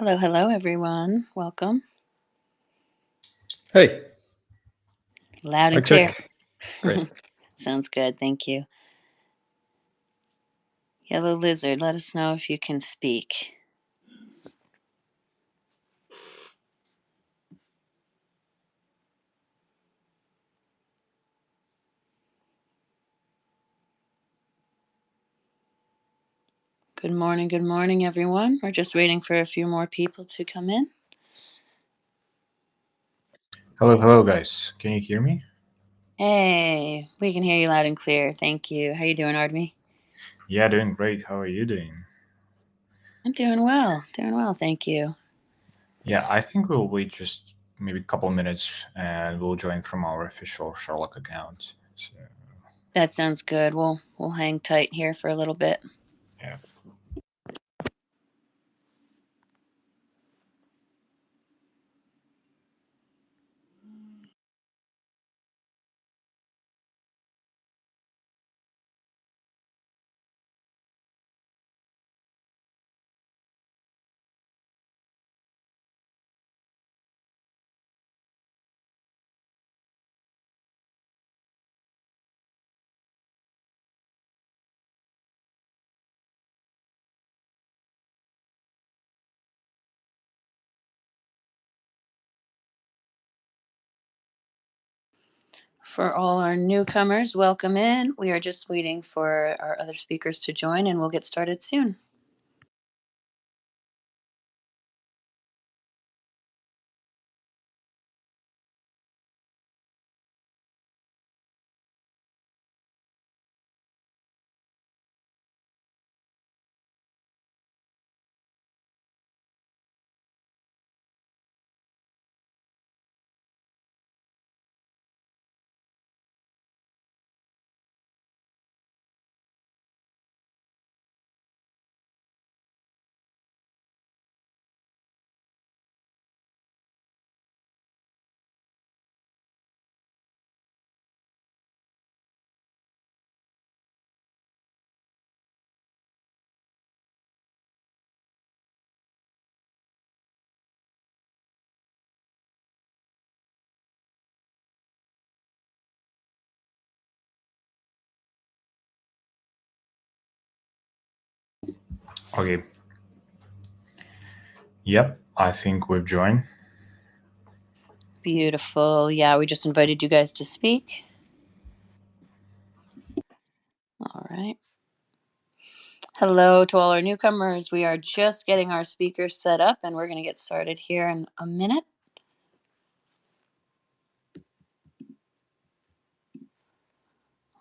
Hello, hello, everyone. Welcome. Hey, Loud and mic clear. check. Great. Sounds good. Thank you. Yellow Lizard, let us know if you can speak. Good morning, everyone. We're just waiting for a few more people to come in. Hello, guys. Can you hear me? Hey, we can hear you loud and clear. Thank you. How you doing, Artemy? Yeah, doing great. How are you doing? I'm doing well. Thank you. Yeah, I think we'll wait just maybe a couple minutes and we'll join from our official Sherlock account. So, That sounds good. We'll hang tight here for a little bit. yeah. For all our newcomers, welcome in. We are just waiting for our other speakers to join, and we'll get started soon. Okay. Yep, I think we've joined. Beautiful. Yeah, we just invited you guys to speak. All right. Hello to all our newcomers. We are just getting our speakers set up and we're going to get started here in a minute.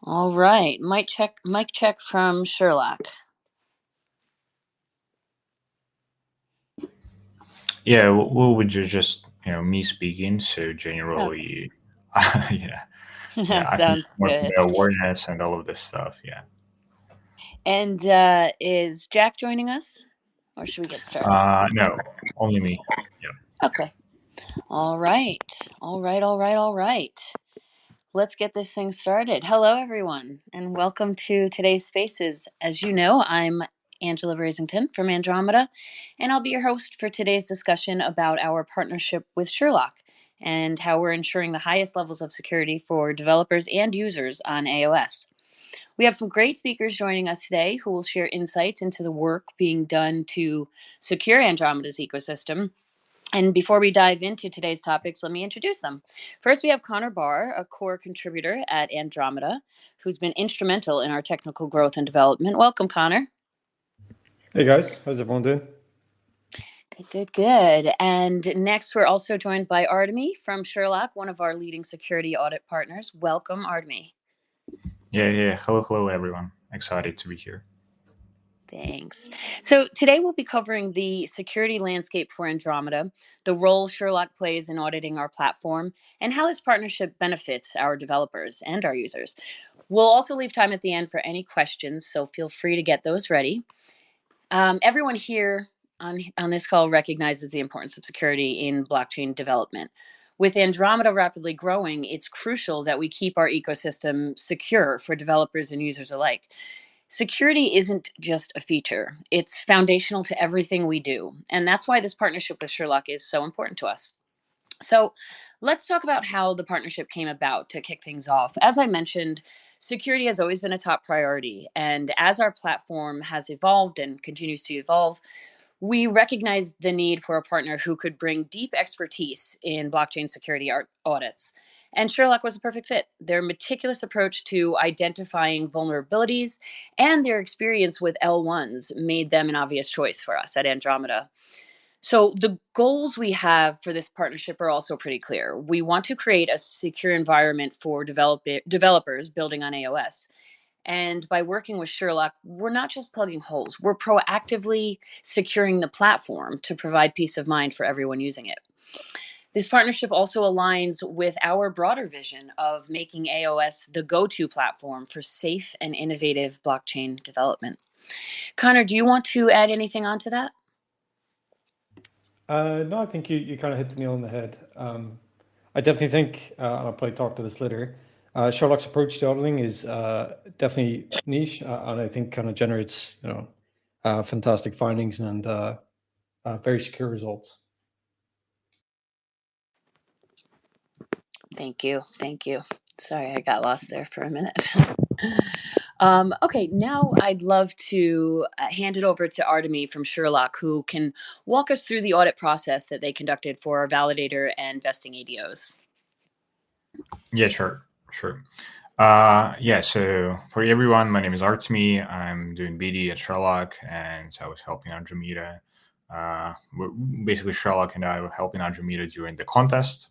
All right. Mic check from Sherlock. Yeah, well, would you just, me speaking. So generally, yeah. Yeah, I think Sounds more for good. the awareness and all of this stuff. Yeah. And is Jack joining us? Or should we get started? No, only me. Yeah. Okay. All right. Let's get this thing started. Hello, everyone, and welcome to today's Spaces. As you know, I'm Angela Brasington from Andromeda, and I'll be your host for today's discussion about our partnership with Sherlock and how we're ensuring the highest levels of security for developers and users on AOS. We have some great speakers joining us today who will share insights into the work being done to secure Andromeda's ecosystem. And before we dive into today's topics, let me introduce them. First, we have Connor Barr, a core contributor at Andromeda, who's been instrumental in our technical growth and development. Welcome, Connor. Hey guys, how's everyone doing? Good. And next, we're also joined by Artemy from Sherlock, one of our leading security audit partners. Welcome, Artemy. Yeah. Hello, everyone. Excited to be here. Thanks. So today we'll be covering the security landscape for Andromeda, the role Sherlock plays in auditing our platform, and how this partnership benefits our developers and our users. We'll also leave time at the end for any questions, so feel free to get those ready. Everyone here on this call recognizes the importance of security in blockchain development. With Andromeda rapidly growing, it's crucial that we keep our ecosystem secure for developers and users alike. Security isn't just a feature, it's foundational to everything we do. And that's why this partnership with Sherlock is so important to us. So, let's talk about how the partnership came about to kick things off. As I mentioned, security has always been a top priority. And as our platform has evolved and continues to evolve, we recognized the need for a partner who could bring deep expertise in blockchain security audits. And Sherlock was a perfect fit. Their meticulous approach to identifying vulnerabilities and their experience with L1s made them an obvious choice for us at Andromeda. So, the goals we have for this partnership are also pretty clear. We want to create a secure environment for developers building on AOS. And by working with Sherlock, we're not just plugging holes, we're proactively securing the platform to provide peace of mind for everyone using it. This partnership also aligns with our broader vision of making AOS the go to platform for safe and innovative blockchain development. Connor, do you want to add anything onto that? No, I think you kind of hit the nail on the head. I definitely think, and I'll probably talk to this later, Sherlock's approach to auditing is definitely niche, and I think kind of generates, fantastic findings and very secure results. Thank you. Thank you. Sorry, I got lost there for a minute. Okay, now I'd love to hand it over to Artemy from Sherlock, who can walk us through the audit process that they conducted for our validator and vesting ADOs. Yeah, sure. So for everyone, my name is Artemy. I'm doing BD at Sherlock, and I was helping Andromeda. Basically, Sherlock and I were helping Andromeda during the contest.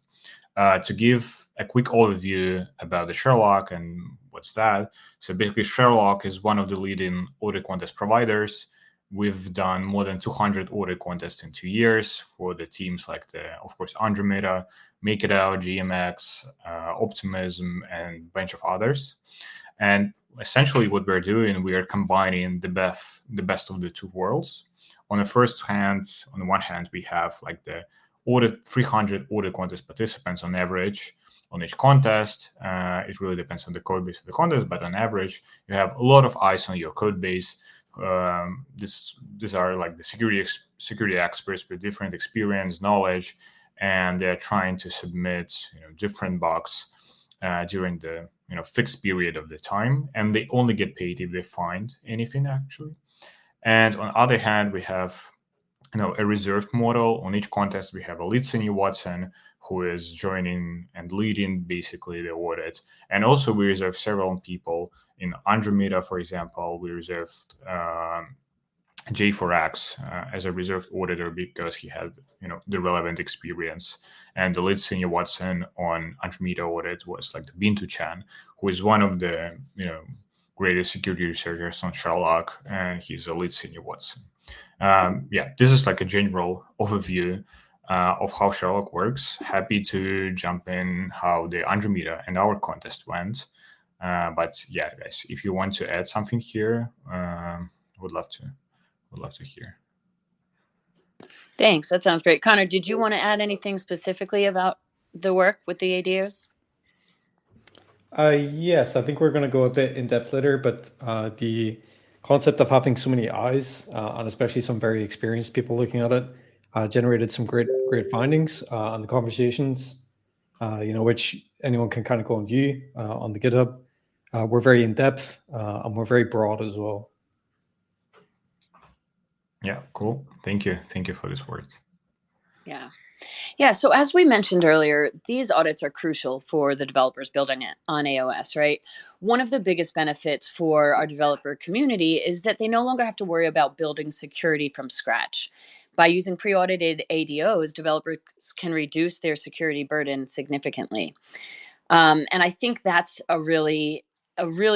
To give a quick overview about the Sherlock and what's that. So basically, Sherlock is one of the leading audit contest providers. We've done more than 200 audit contests in 2 years for the teams like of course, Andromeda, Make It Out, GMX, Optimism, and a bunch of others. And essentially what we're doing, we are combining the best of the two worlds. On the one hand, we have like the 300 audit contest participants on average on each contest. It really depends on the code base of the contest, but on average, you have a lot of eyes on your code base. These are like the security experts with different experience, knowledge, and they're trying to submit different bugs during the fixed period of the time, and they only get paid if they find anything actually. And on the other hand, we have a reserved model. On each contest, we have a lead senior Watson who is joining and leading basically the audit. And also we reserve several people. In Andromeda, for example, we reserved J4X as a reserved auditor because he had the relevant experience. And the lead senior Watson on Andromeda audit was like the Bintu Chan, who is one of the greatest security researchers on Sherlock, and he's a lead senior Watson. This is like a general overview of how Sherlock works. Happy to jump in how the Andromeda and our contest went. But yeah, guys, if you want to add something here, would love to hear. Thanks. That sounds great. Connor, did you want to add anything specifically about the work with the ADOs? Yes, I think we're going to go a bit in depth later, but the concept of having so many eyes, and especially some very experienced people looking at it, generated some great findings on the conversations, which anyone can kind of go and view on the GitHub. We're very in depth and we're very broad as well. Yeah, cool. Thank you for this word. Yeah. So as we mentioned earlier, these audits are crucial for the developers building it on AOS, right? One of the biggest benefits for our developer community is that they no longer have to worry about building security from scratch. By using pre-audited ADOs, developers can reduce their security burden significantly. And I think that's a really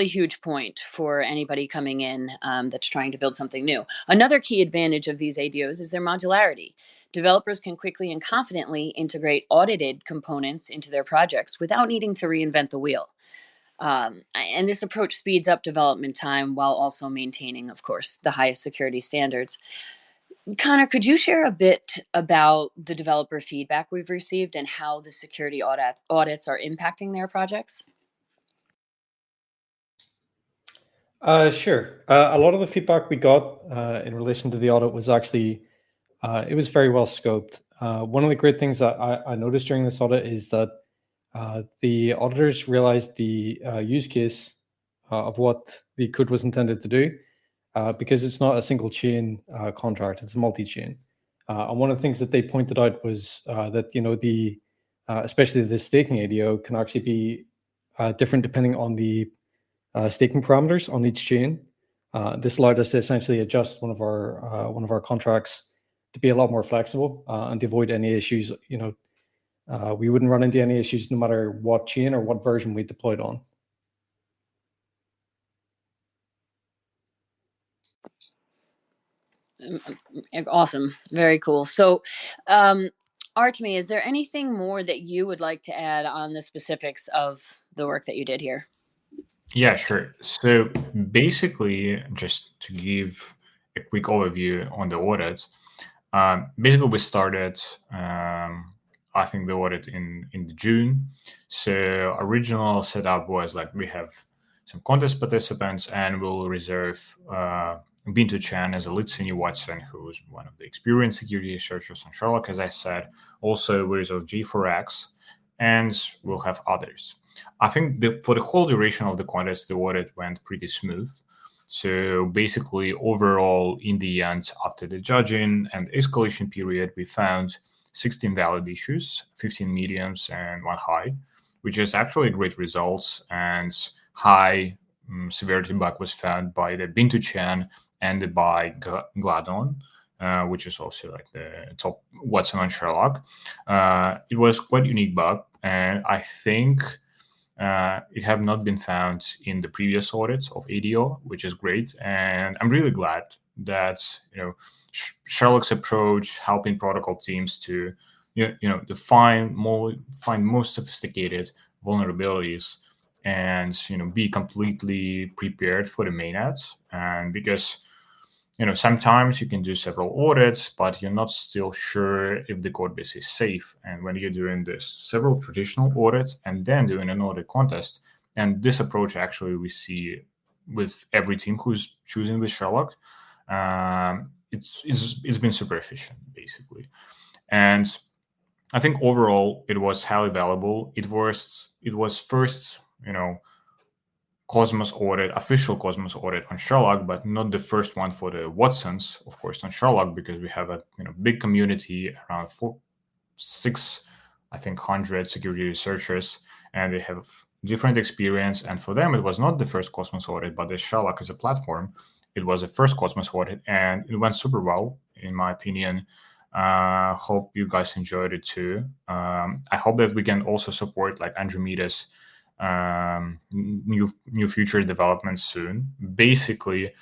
huge point for anybody coming in that's trying to build something new. Another key advantage of these ADOs is their modularity. Developers can quickly and confidently integrate audited components into their projects without needing to reinvent the wheel. And this approach speeds up development time while also maintaining, of course, the highest security standards. Connor, could you share a bit about the developer feedback we've received and how the security audits are impacting their projects? Sure. A lot of the feedback we got in relation to the audit was actually, it was very well scoped. One of the great things that I noticed during this audit is that the auditors realized the use case of what the code was intended to do, because it's not a single chain contract, it's a multi-chain. And one of the things that they pointed out was that, the especially the staking ADO can actually be different depending on the staking parameters on each chain. This allowed us to essentially adjust one of our contracts to be a lot more flexible and to avoid any issues. We wouldn't run into any issues no matter what chain or what version we deployed on. Awesome. Very cool. So, Artemi, is there anything more that you would like to add on the specifics of the work that you did here? Yeah, sure. So basically, just to give a quick overview on the audit, basically we started, I think the audit in June. So original setup was like we have some contest participants and we'll reserve Bintu Chan as a lead senior Watson, who's one of the experienced security researchers on Sherlock, as I said. Also, we reserve G4X, and we'll have others. I think for the whole duration of the contest, the audit went pretty smooth. So basically, overall, in the end, after the judging and escalation period, we found 16 valid issues, 15 mediums, and 1 high, which is actually great results. And high severity bug was found by the Bintu Chan and by Gladon, which is also like the top Watson on Sherlock. It was quite unique bug, and I think it have not been found in the previous audits of ADO, which is great. And I'm really glad that Sherlock's approach helping protocol teams to to find more sophisticated vulnerabilities and be completely prepared for the mainnet. And because sometimes you can do several audits, but you're not still sure if the code base is safe. And when you're doing this several traditional audits and then doing an audit contest, and this approach actually we see with every team who's choosing with Sherlock, it's been super efficient basically. And I think overall it was highly valuable. It was first, Cosmos audit, official Cosmos audit on Sherlock, but not the first one for the Watsons, of course, on Sherlock, because we have a big community around 600 security researchers, and they have different experience. And for them, it was not the first Cosmos audit, but the Sherlock as a platform, it was the first Cosmos audit, and it went super well, in my opinion. Hope you guys enjoyed it too. I hope that we can also support like Andromeda's new future developments soon. Basically,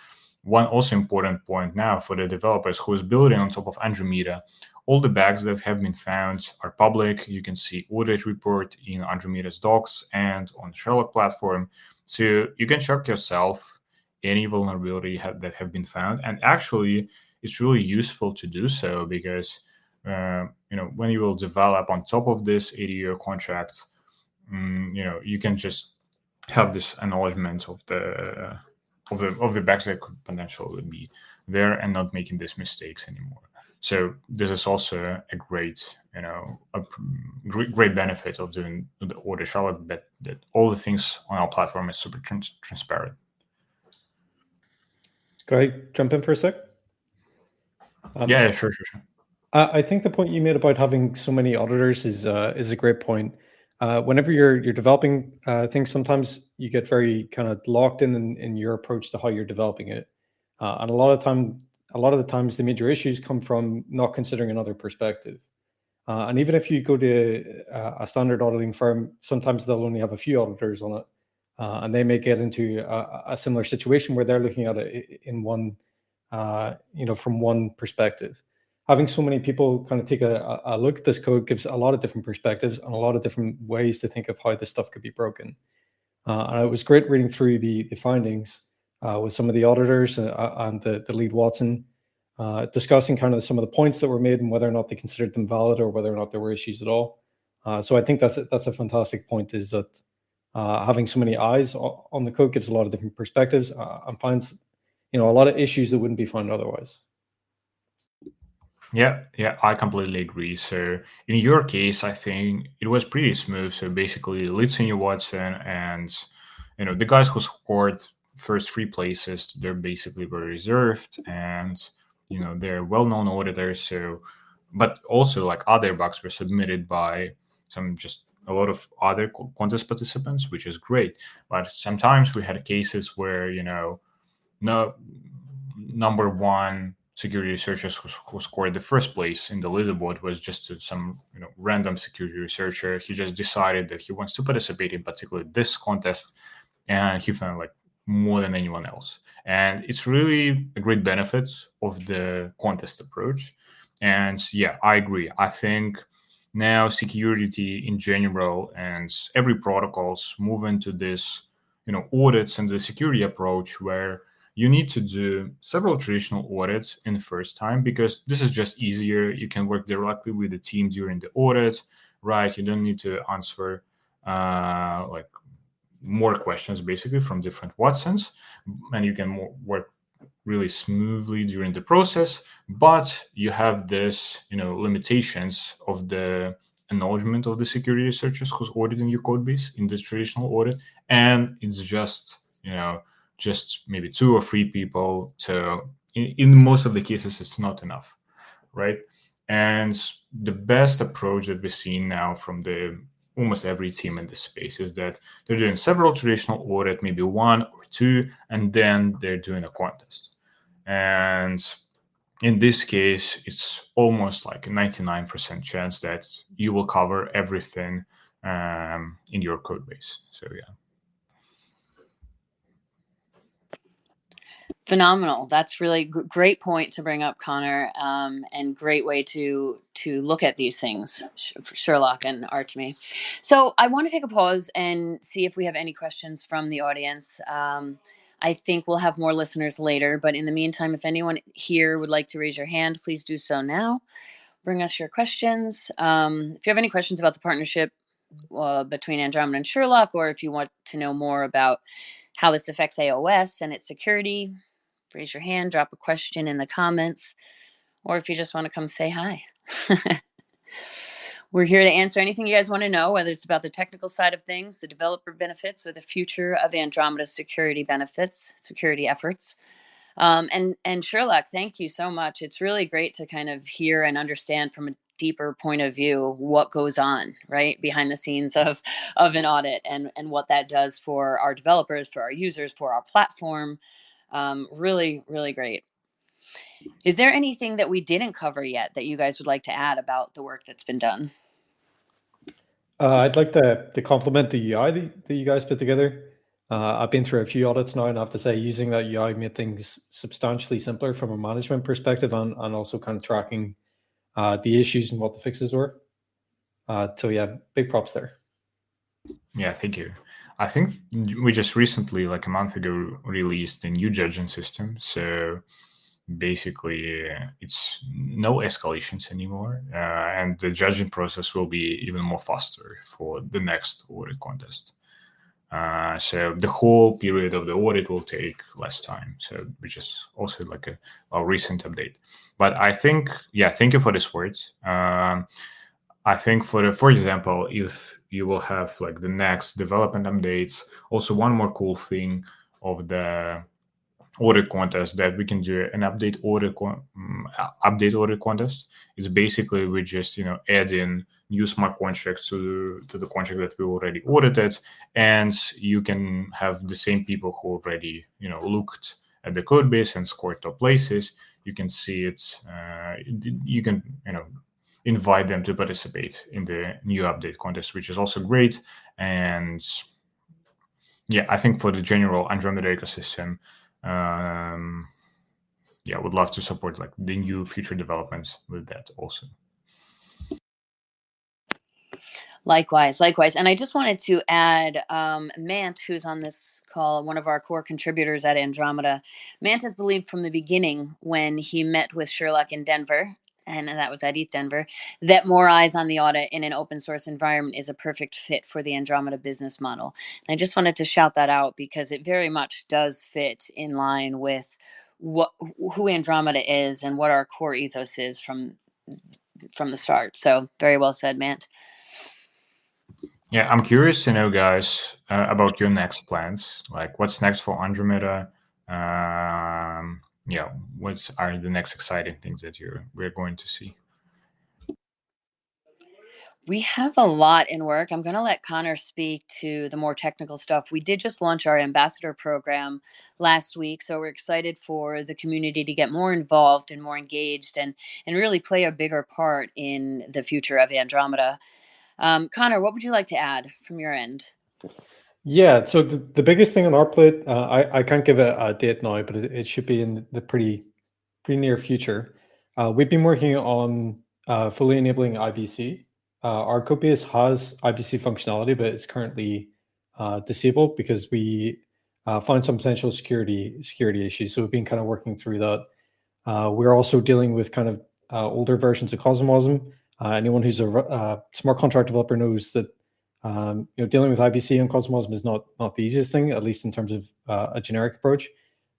one also important point now for the developers who is building on top of Andromeda, all the bugs that have been found are public. You can see audit report in Andromeda's docs and on Sherlock platform. So you can check yourself any vulnerability that have been found. And actually, it's really useful to do so because when you will develop on top of this 80-year contract, you can just have this acknowledgement of the bugs that could potentially be there and not making these mistakes anymore. So this is also a great, great benefit of doing the audit Sherlock, that all the things on our platform is super transparent. Can I jump in for a sec? Yeah, sure. I think the point you made about having so many auditors is a great point. Whenever you're developing things, sometimes you get very kind of locked in your approach to how you're developing it, and a lot of the times the major issues come from not considering another perspective. And even if you go to a standard auditing firm, sometimes they'll only have a few auditors on it, and they may get into a similar situation where they're looking at it in one, from one perspective. Having so many people kind of take a look at this code gives a lot of different perspectives and a lot of different ways to think of how this stuff could be broken. And it was great reading through the findings with some of the auditors and the lead Watson, discussing kind of some of the points that were made and whether or not they considered them valid or whether or not there were issues at all. So I think that's a fantastic point, is that having so many eyes on the code gives a lot of different perspectives and finds, a lot of issues that wouldn't be found otherwise. Yeah, I completely agree. So in your case, I think it was pretty smooth. So basically, lead senior Watson and the guys who scored first three places, they're basically very reserved, and they're well-known auditors. So, but also like other bugs were submitted by just a lot of other contest participants, which is great. But sometimes we had cases where no number one security researcher who scored the first place in the leaderboard was just some random security researcher. He just decided that he wants to participate in particularly this contest, and he found like more than anyone else. And it's really a great benefit of the contest approach. And yeah, I agree. I think now security in general and every protocols move into this audits and the security approach where you need to do several traditional audits in the first time because this is just easier. You can work directly with the team during the audit, right? You don't need to answer like more questions basically from different Watsons, and you can work really smoothly during the process. But you have this, limitations of the acknowledgement of the security researchers who's auditing your code base in the traditional audit, and it's just just maybe 2 or 3 people. So in most of the cases, it's not enough, right? And the best approach that we've seen now from the almost every team in this space is that they're doing several traditional audit, maybe 1 or 2, and then they're doing a contest. And in this case, it's almost like a 99% chance that you will cover everything in your code base. So yeah. Phenomenal. That's really great point to bring up, Connor, and great way to look at these things, Sherlock and Artemy. So I want to take a pause and see if we have any questions from the audience. I think we'll have more listeners later, but in the meantime, if anyone here would like to raise your hand, please do so now. Bring us your questions. If you have any questions about the partnership between Andromeda and Sherlock, or if you want to know more about how this affects AOS and its security, raise your hand, drop a question in the comments, or if you just want to come say hi. We're here to answer anything you guys want to know, whether it's about the technical side of things, the developer benefits, or the future of Andromeda's security efforts. And Sherlock, thank you so much. It's really great to kind of hear and understand from a deeper point of view what goes on right behind the scenes of an audit and what that does for our developers, for our users, for our platform. Really, really great. Is there anything that we didn't cover yet that you guys would like to add about the work that's been done? I'd like to compliment the UI that you guys put together. I've been through a few audits now, and I have to say using that UI made things substantially simpler from a management perspective and also kind of tracking the issues and what the fixes were. So yeah, big props there. Yeah, thank you. I think we just recently, like a month ago, released a new judging system. So basically, it's no escalations anymore, and the judging process will be even more faster for the next audit contest. So the whole period of the audit will take less time. So which is also like a recent update. But I think, yeah, thank you for these words. I think for example, if you will have like the next development updates, also one more cool thing of the audit contest that we can do an update audit contest is basically we just add in new smart contracts to the contract that we already audited, and you can have the same people who already looked at the code base and scored top places. You can see it. You can invite them to participate in the new update contest, which is also great. And yeah, I think for the general Andromeda ecosystem, yeah, would love to support like the new future developments with that also. Likewise. And I just wanted to add Mant, who's on this call, one of our core contributors at Andromeda. Mant has believed from the beginning when he met with Sherlock in Denver and that was at ETH Denver, that more eyes on the audit in an open source environment is a perfect fit for the Andromeda business model. And I just wanted to shout that out because it very much does fit in line with who Andromeda is and what our core ethos is from the start. So very well said, Matt. Yeah, I'm curious to know, guys, about your next plans. Like, what's next for Andromeda? Yeah, what are the next exciting things that we're going to see? We have a lot in work. I'm going to let Connor speak to the more technical stuff. We did just launch our ambassador program last week, so we're excited for the community to get more involved and more engaged and really play a bigger part in the future of Andromeda. Connor, what would you like to add from your end? Yeah, so the biggest thing on our plate, I can't give a date now, but it should be in the pretty near future. We've been working on fully enabling IBC. Our code base has IBC functionality, but it's currently disabled because we found some potential security issues. So we've been kind of working through that. We're also dealing with kind of older versions of CosmWasm. Anyone who's a smart contract developer knows that dealing with IBC and CosmWasm is not the easiest thing, at least in terms of a generic approach.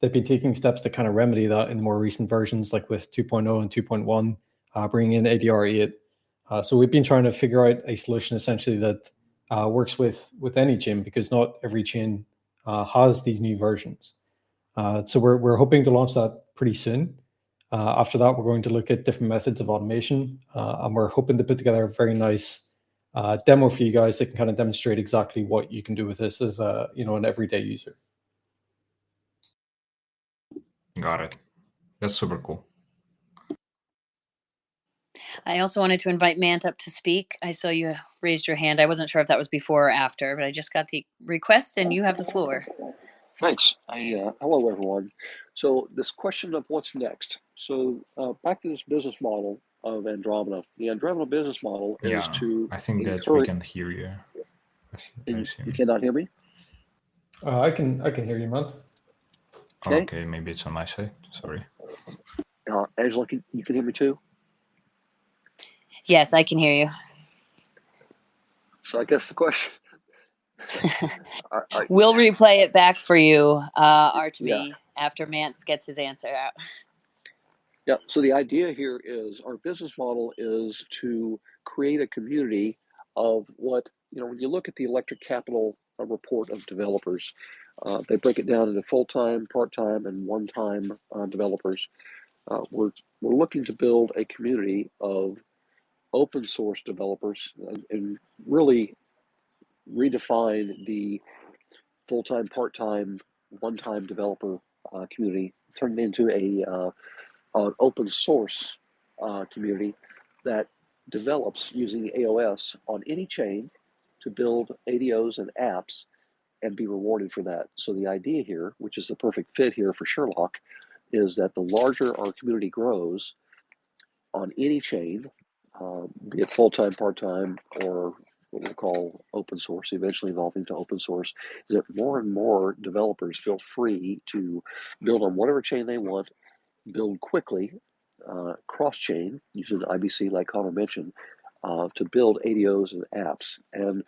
They've been taking steps to kind of remedy that in more recent versions, like with 2.0 and 2.1, bringing in ADR 8. So we've been trying to figure out a solution essentially that works with any chain, because not every chain has these new versions. So we're hoping to launch that pretty soon. After that, we're going to look at different methods of automation, and we're hoping to put together a very nice demo for you guys that can kind of demonstrate exactly what you can do with this as an everyday user. Got it. That's super cool. I also wanted to invite Mant up to speak. I saw you raised your hand. I wasn't sure if that was before or after, but I just got the request and you have the floor. Thanks. Hello, everyone. So this question of what's next. So back to this business model of Andromeda. The Andromeda business model is to I think that encourage... we can hear you. You cannot hear me? I can hear you, Matt. Okay, maybe it's on my side. Sorry. Angela, you can hear me too? Yes, I can hear you. So I guess the question... We'll replay it back for you, Artemy, after Mance gets his answer out. Yeah, so the idea here is our business model is to create a community of what, when you look at the Electric Capital report of developers, they break it down into full-time, part-time, and one-time developers. We're looking to build a community of open source developers and really redefine the full-time, part-time, one-time developer community, turn it into an open source community that develops using AOS on any chain to build ADOs and apps and be rewarded for that. So the idea here, which is the perfect fit here for Sherlock, is that the larger our community grows on any chain, be it full-time, part-time, or what we'll call open source, eventually evolving to open source, is that more and more developers feel free to build on whatever chain they want, build quickly, cross-chain, using IBC like Connor mentioned, to build ADOs and apps. And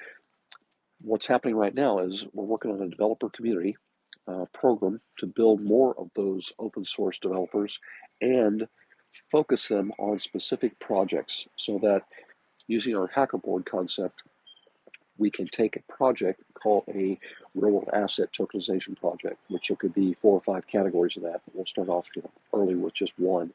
what's happening right now is we're working on a developer community program to build more of those open source developers and focus them on specific projects, so that using our hacker board concept, we can take a project called a real-world asset tokenization project, which there could be 4 or 5 categories of that. We'll start off early with just one,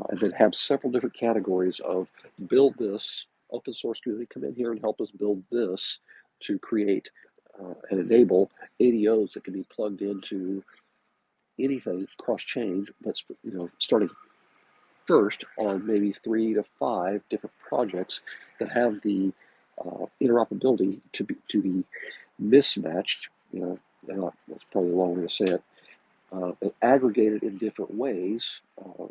and then have several different categories of build this, open source community, come in here and help us build this to create and enable ADOs that can be plugged into anything cross-chain, that's starting first on maybe 3 to 5 different projects that have the interoperability to be mismatched. That's probably the wrong way to say it. But aggregated in different ways,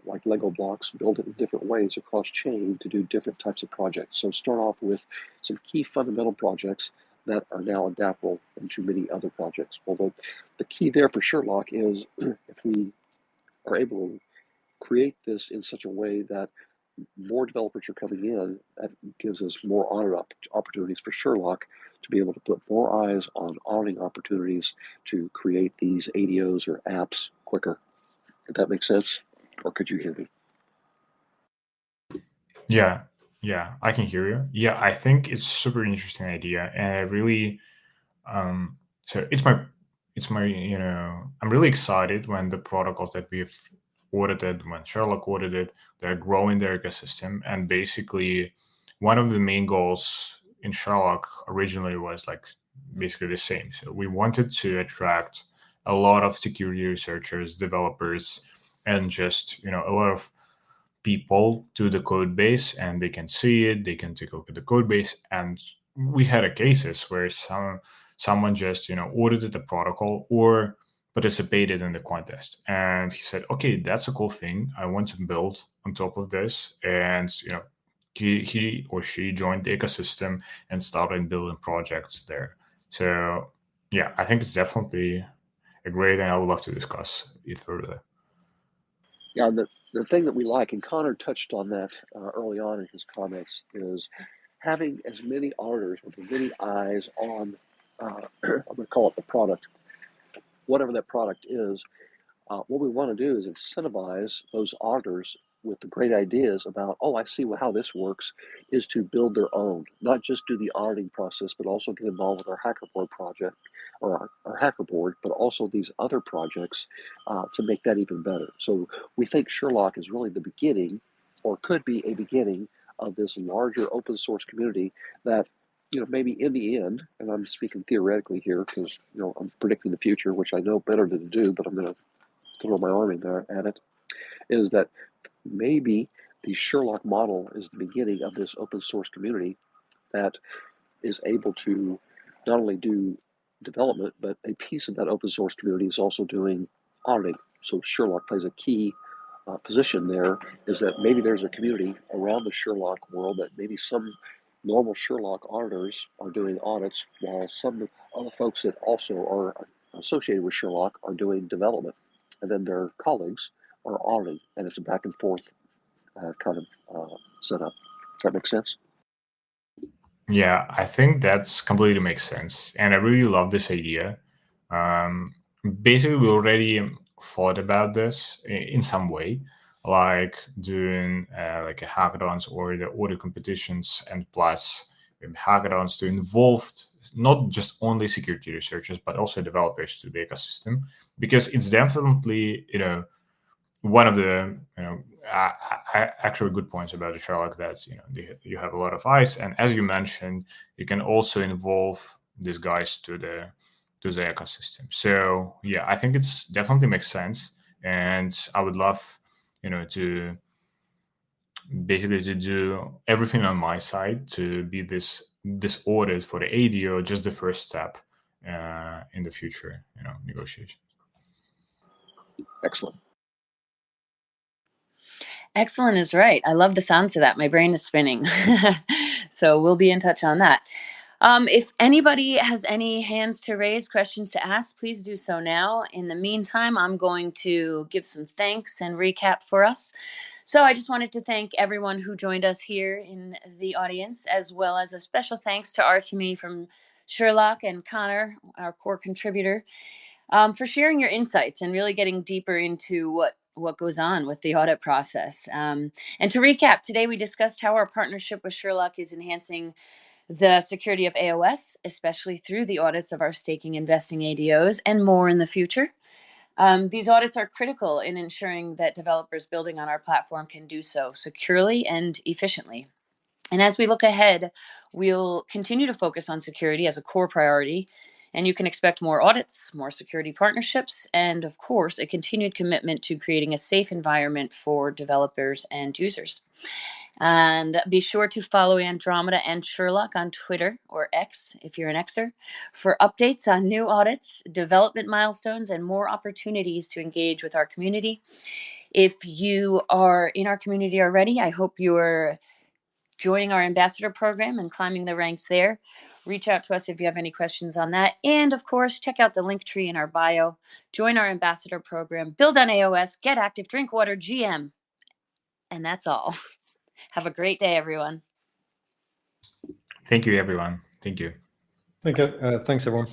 like Lego blocks, build it in different ways across chain to do different types of projects. So start off with some key fundamental projects that are now adaptable into many other projects. Although the key there for Sherlock is if we are able to create this in such a way that more developers are coming in, that gives us more audit opportunities for Sherlock to be able to put more eyes on auditing opportunities to create these ADOs or apps quicker. Did that make sense? Or could you hear me? Yeah, I can hear you. Yeah, I think it's super interesting idea, and I really so it's my I'm really excited when the protocols that we've audited, when Sherlock audited, they're growing their ecosystem, and basically one of the main goals in Sherlock originally was like basically the same. So we wanted to attract a lot of security researchers, developers, and just a lot of people to the code base, and they can see it, they can take a look at the code base. And we had a cases where someone just audited the protocol or participated in the contest, and he said, okay, that's a cool thing, I want to build on top of this. And he or she joined the ecosystem and started building projects there. So yeah, I think it's definitely a great, and I would love to discuss it further. Yeah, the thing that we like, and Connor touched on that early on in his comments, is having as many auditors with as many eyes on, I'm going to call it the product, whatever that product is. What we want to do is incentivize those auditors with the great ideas about, oh, I see how this works, is to build their own, not just do the auditing process, but also get involved with our hackerboard project or our hackerboard, but also these other projects to make that even better. So we think Sherlock is really the beginning, or could be a beginning, of this larger open source community that, maybe in the end, and I'm speaking theoretically here because, I'm predicting the future, which I know better than to do, but I'm going to throw my arm in there at it, is that maybe the Sherlock model is the beginning of this open source community that is able to not only do development, but a piece of that open source community is also doing auditing. So Sherlock plays a key position there, is that maybe there's a community around the Sherlock world that maybe some normal Sherlock auditors are doing audits, while some other folks that also are associated with Sherlock are doing development. And then their colleagues are auditing, and it's a back and forth kind of setup. Does that make sense? Yeah, I think that's completely makes sense, and I really love this idea. Um, Basically, we already thought about this in some way, like doing like a hackathons or the audit competitions, and plus hackathons to involve not just only security researchers but also developers to the ecosystem, because it's definitely one of the actually good points about the Sherlock, that you have a lot of eyes, and as you mentioned, you can also involve these guys to the ecosystem. So yeah, I think it's definitely makes sense, and I would love to basically to do everything on my side to be this audit for the ADO just the first step in the future negotiation. Excellent. Excellent is right. I love the sounds of that. My brain is spinning. So we'll be in touch on that. If anybody has any hands to raise, questions to ask, please do so now. In the meantime, I'm going to give some thanks and recap for us. So I just wanted to thank everyone who joined us here in the audience, as well as a special thanks to Artemi from Sherlock and Connor, our core contributor, for sharing your insights and really getting deeper into what goes on with the audit process. And to recap, today we discussed how our partnership with Sherlock is enhancing the security of AOS, especially through the audits of our staking investing ADOs, and more in the future. These audits are critical in ensuring that developers building on our platform can do so securely and efficiently. And as we look ahead, we'll continue to focus on security as a core priority. And you can expect more audits, more security partnerships, and of course, a continued commitment to creating a safe environment for developers and users. And be sure to follow Andromeda and Sherlock on Twitter, or X if you're an Xer, for updates on new audits, development milestones, and more opportunities to engage with our community. If you are in our community already, I hope you're joining our ambassador program and climbing the ranks there. Reach out to us if you have any questions on that. And of course, check out the link tree in our bio. Join our ambassador program, build on AOS, get active, drink water, GM. And that's all. Have a great day, everyone. Thank you, everyone. Thank you. Thanks, everyone.